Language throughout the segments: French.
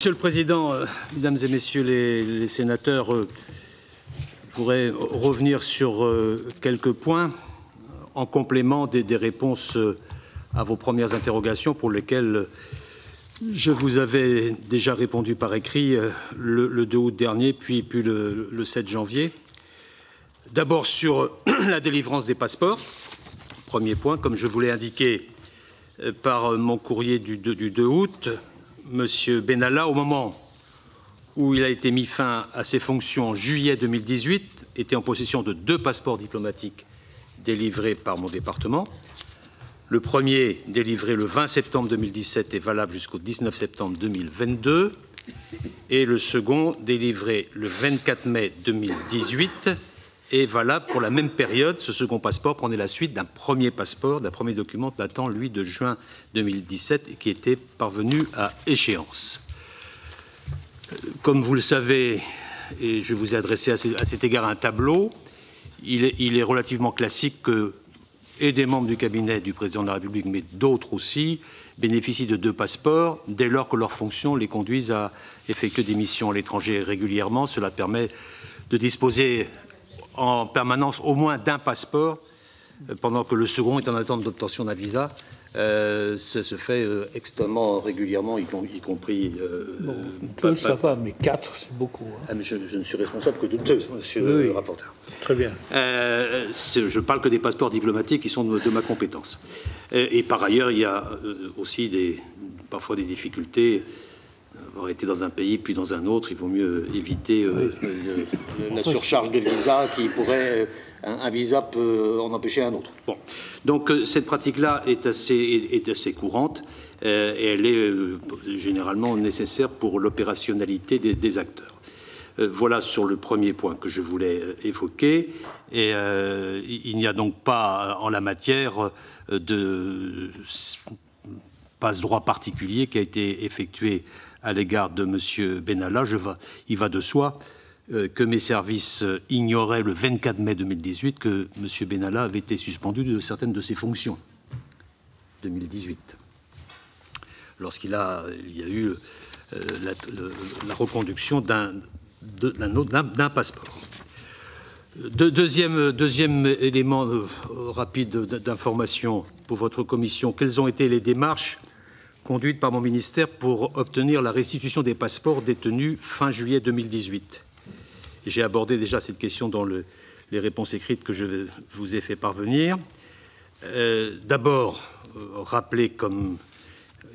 Monsieur le Président, Mesdames et Messieurs les sénateurs, je voudrais revenir sur quelques points en complément des réponses à vos premières interrogations pour lesquelles je vous avais déjà répondu par écrit le 2 août dernier, puis le 7 janvier. D'abord sur la délivrance des passeports. Premier point, comme je vous l'ai indiqué par mon courrier du 2 août, M. Benalla, au moment où il a été mis fin à ses fonctions en juillet 2018, était en possession de 2 passeports diplomatiques délivrés par mon département. Le premier, délivré le 20 septembre 2017, est valable jusqu'au 19 septembre 2022. Et le second, délivré le 24 mai 2018, est valable pour la même période. Ce second passeport prenait la suite d'un premier passeport, d'un premier document datant, lui, de juin 2017 et qui était parvenu à échéance. Comme vous le savez, et je vous ai adressé à cet égard un tableau, il est relativement classique que et des membres du cabinet du président de la République, mais d'autres aussi, bénéficient de 2 passeports dès lors que leurs fonctions les conduisent à effectuer des missions à l'étranger régulièrement. Cela permet de disposer en permanence au moins d'un passeport, pendant que le second est en attente d'obtention d'un visa. Ça se fait extrêmement régulièrement, y compris... ça va, mais 4, c'est beaucoup. Hein. Ah, mais je ne suis responsable que de 2, monsieur le rapporteur. Très bien. Je parle que des passeports diplomatiques qui sont de ma compétence. Et par ailleurs, il y a aussi parfois des difficultés. Avoir été dans un pays puis dans un autre, il vaut mieux éviter la surcharge de visa qui pourrait... Un visa peut en empêcher un autre. Bon. Donc cette pratique-là est assez courante et elle est généralement nécessaire pour l'opérationnalité des acteurs. Voilà sur le premier point que je voulais évoquer. Et il n'y a donc pas en la matière de passe-droit particulier qui a été effectué à l'égard de M. Benalla. Il va de soi que mes services ignoraient le 24 mai 2018 que M. Benalla avait été suspendu de certaines de ses fonctions. 2018. Lorsqu'il y a eu la reconduction d'un passeport. Deuxième élément rapide d'information pour votre commission. Quelles ont été les démarches conduites par mon ministère pour obtenir la restitution des passeports détenus fin juillet 2018 ? J'ai abordé déjà cette question dans les réponses écrites que je vous ai fait parvenir. D'abord, rappeler comme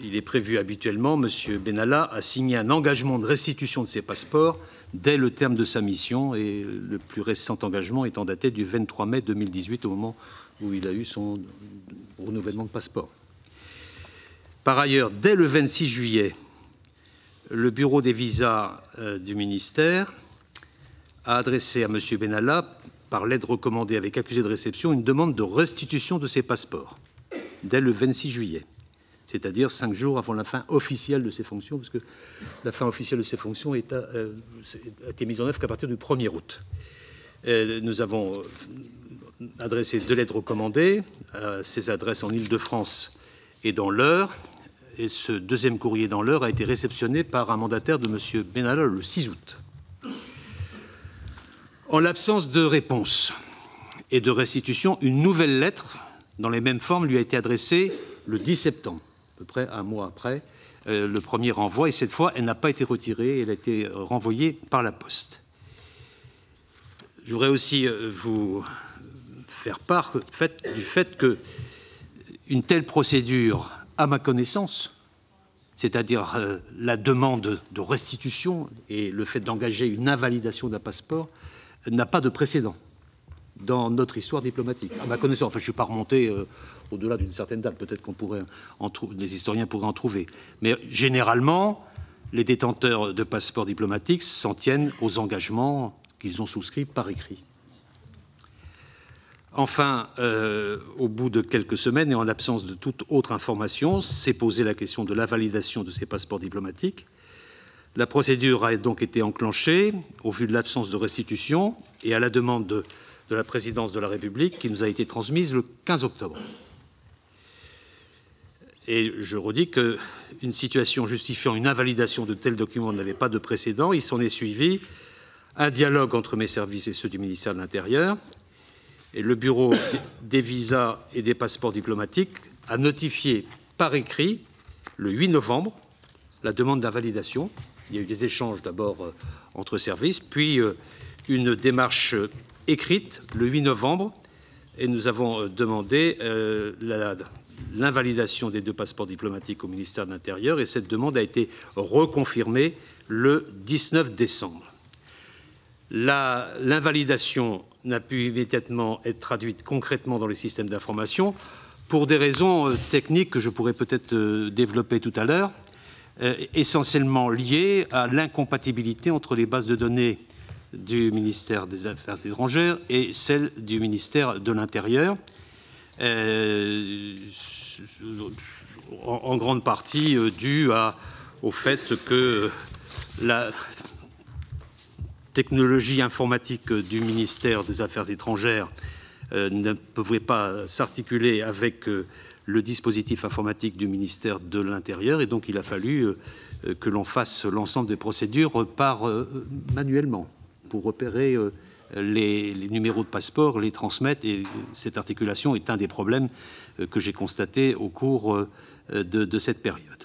il est prévu habituellement, M. Benalla a signé un engagement de restitution de ses passeports dès le terme de sa mission et le plus récent engagement étant daté du 23 mai 2018 au moment où il a eu son renouvellement de passeport. Par ailleurs, dès le 26 juillet, le bureau des visas du ministère a adressé à M. Benalla, par lettre recommandée avec accusé de réception, une demande de restitution de ses passeports, dès le 26 juillet, c'est-à-dire 5 jours avant la fin officielle de ses fonctions, parce que la fin officielle de ses fonctions a été mise en œuvre qu'à partir du 1er août. Nous avons adressé 2 lettres recommandées à ces adresses en Île-de-France et dans l'Eure, et ce deuxième courrier dans l'Eure a été réceptionné par un mandataire de M. Benalla le 6 août. En l'absence de réponse et de restitution, une nouvelle lettre, dans les mêmes formes, lui a été adressée le 10 septembre, à peu près un mois après le premier renvoi, et cette fois, elle n'a pas été retirée, elle a été renvoyée par la poste. Je voudrais aussi vous faire part du fait qu'une telle procédure, à ma connaissance, c'est-à-dire la demande de restitution et le fait d'engager une invalidation d'un passeport, n'a pas de précédent dans notre histoire diplomatique. À ma connaissance, enfin, je ne suis pas remonté au-delà d'une certaine date, peut-être les historiens pourraient en trouver. Mais généralement, les détenteurs de passeports diplomatiques s'en tiennent aux engagements qu'ils ont souscrits par écrit. Enfin, au bout de quelques semaines et en l'absence de toute autre information, s'est posée la question de la validation de ces passeports diplomatiques. La procédure a donc été enclenchée au vu de l'absence de restitution et à la demande de la présidence de la République qui nous a été transmise le 15 octobre. Et je redis qu'une situation justifiant une invalidation de tels documents n'avait pas de précédent. Il s'en est suivi un dialogue entre mes services et ceux du ministère de l'Intérieur. Et le Bureau des visas et des passeports diplomatiques a notifié par écrit, le 8 novembre, la demande d'invalidation. Il y a eu des échanges d'abord entre services, puis une démarche écrite le 8 novembre, et nous avons demandé l'invalidation des 2 passeports diplomatiques au ministère de l'Intérieur, et cette demande a été reconfirmée le 19 décembre. L'invalidation n'a pu immédiatement être traduite concrètement dans les systèmes d'information pour des raisons techniques que je pourrais peut-être développer tout à l'heure, essentiellement liées à l'incompatibilité entre les bases de données du ministère des Affaires étrangères et celles du ministère de l'Intérieur, en grande partie due au fait que la technologie informatique du ministère des Affaires étrangères ne pouvait pas s'articuler avec le dispositif informatique du ministère de l'Intérieur, et donc il a fallu que l'on fasse l'ensemble des procédures manuellement pour repérer les numéros de passeport, les transmettre, et cette articulation est un des problèmes que j'ai constaté au cours de cette période.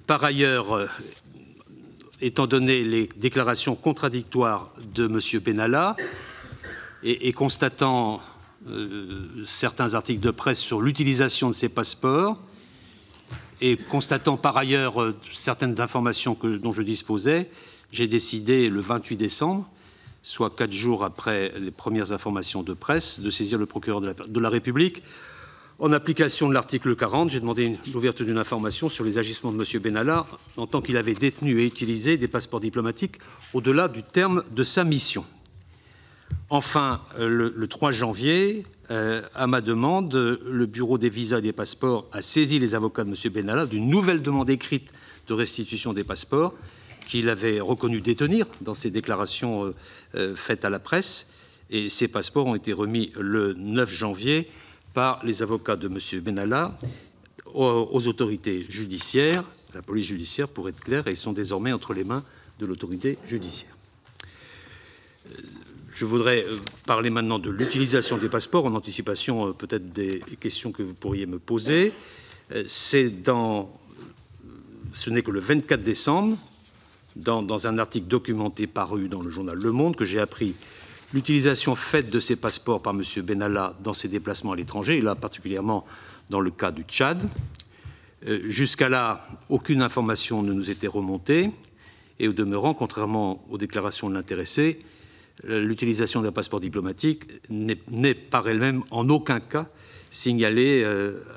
Par ailleurs, étant donné les déclarations contradictoires de M. Benalla et constatant certains articles de presse sur l'utilisation de ces passeports, et constatant par ailleurs certaines informations dont je disposais, j'ai décidé le 28 décembre, soit 4 jours après les premières informations de presse, de saisir le procureur de la République. En application de l'article 40, j'ai demandé l'ouverture d'une information sur les agissements de M. Benalla en tant qu'il avait détenu et utilisé des passeports diplomatiques au-delà du terme de sa mission. Enfin, le 3 janvier, à ma demande, le Bureau des visas et des passeports a saisi les avocats de M. Benalla d'une nouvelle demande écrite de restitution des passeports qu'il avait reconnu détenir dans ses déclarations faites à la presse. Et ces passeports ont été remis le 9 janvier par les avocats de M. Benalla aux autorités judiciaires, la police judiciaire pour être clair, et ils sont désormais entre les mains de l'autorité judiciaire. Je voudrais parler maintenant de l'utilisation des passeports en anticipation peut-être des questions que vous pourriez me poser. Ce n'est que le 24 décembre, dans un article documenté paru dans le journal Le Monde, que j'ai appris l'utilisation faite de ces passeports par M. Benalla dans ses déplacements à l'étranger, et là particulièrement dans le cas du Tchad. Jusqu'à là, aucune information ne nous était remontée, et au demeurant, contrairement aux déclarations de l'intéressé, l'utilisation d'un passeport diplomatique n'est par elle-même en aucun cas signalée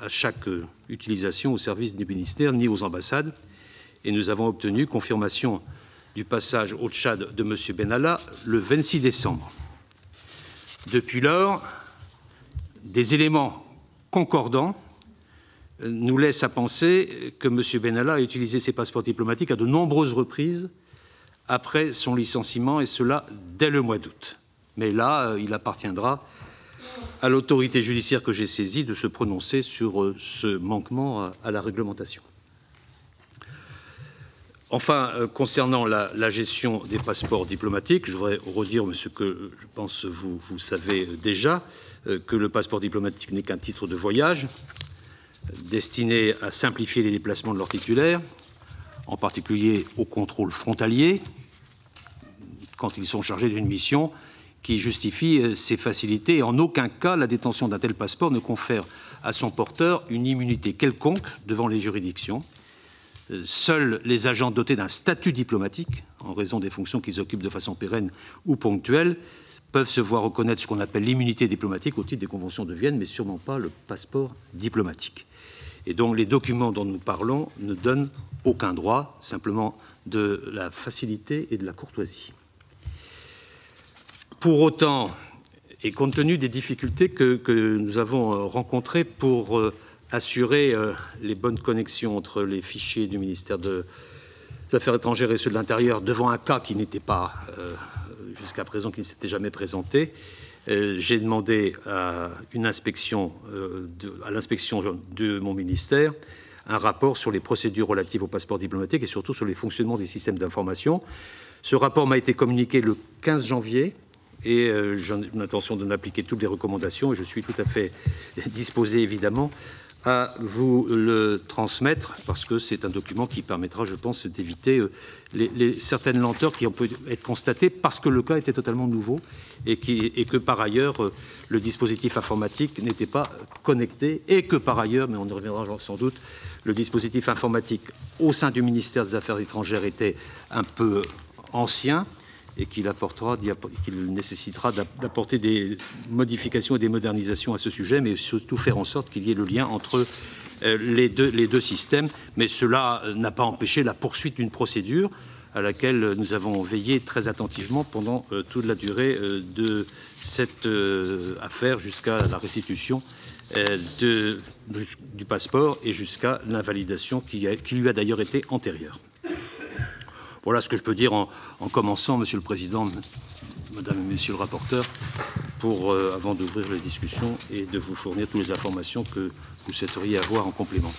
à chaque utilisation au service du ministère ni aux ambassades. Et nous avons obtenu confirmation du passage au Tchad de M. Benalla le 26 décembre. Depuis lors, des éléments concordants nous laissent à penser que M. Benalla a utilisé ses passeports diplomatiques à de nombreuses reprises après son licenciement, et cela dès le mois d'août. Mais là, il appartiendra à l'autorité judiciaire que j'ai saisie de se prononcer sur ce manquement à la réglementation. Enfin, concernant la gestion des passeports diplomatiques, je voudrais redire ce que je pense vous savez déjà, que le passeport diplomatique n'est qu'un titre de voyage destiné à simplifier les déplacements de leurs titulaires, en particulier au contrôle frontalier, quand ils sont chargés d'une mission qui justifie ces facilités. Et en aucun cas, la détention d'un tel passeport ne confère à son porteur une immunité quelconque devant les juridictions. Seuls les agents dotés d'un statut diplomatique, en raison des fonctions qu'ils occupent de façon pérenne ou ponctuelle, peuvent se voir reconnaître ce qu'on appelle l'immunité diplomatique au titre des conventions de Vienne, mais sûrement pas le passeport diplomatique. Et donc les documents dont nous parlons ne donnent aucun droit, simplement de la facilité et de la courtoisie. Pour autant, et compte tenu des difficultés que nous avons rencontrées pour assurer les bonnes connexions entre les fichiers du ministère des Affaires étrangères et ceux de l'Intérieur devant un cas qui n'était pas, jusqu'à présent, qui ne s'était jamais présenté, j'ai demandé à l'inspection de mon ministère un rapport sur les procédures relatives au passeport diplomatique et surtout sur les fonctionnements des systèmes d'information. Ce rapport m'a été communiqué le 15 janvier et j'ai l'intention de appliquer toutes les recommandations et je suis tout à fait disposé, évidemment, à vous le transmettre parce que c'est un document qui permettra, je pense, d'éviter certaines lenteurs qui ont pu être constatées parce que le cas était totalement nouveau et que, par ailleurs, le dispositif informatique n'était pas connecté et que, par ailleurs, mais on y reviendra sans doute, le dispositif informatique au sein du ministère des Affaires étrangères était un peu ancien et qu'il nécessitera d'apporter des modifications et des modernisations à ce sujet, mais surtout faire en sorte qu'il y ait le lien entre les deux systèmes. Mais cela n'a pas empêché la poursuite d'une procédure à laquelle nous avons veillé très attentivement pendant toute la durée de cette affaire jusqu'à la restitution du passeport et jusqu'à l'invalidation qui lui a d'ailleurs été antérieure. Voilà ce que je peux dire en commençant, Monsieur le Président, Madame et Monsieur le rapporteur, avant d'ouvrir les discussions et de vous fournir toutes les informations que vous souhaiteriez avoir en complément.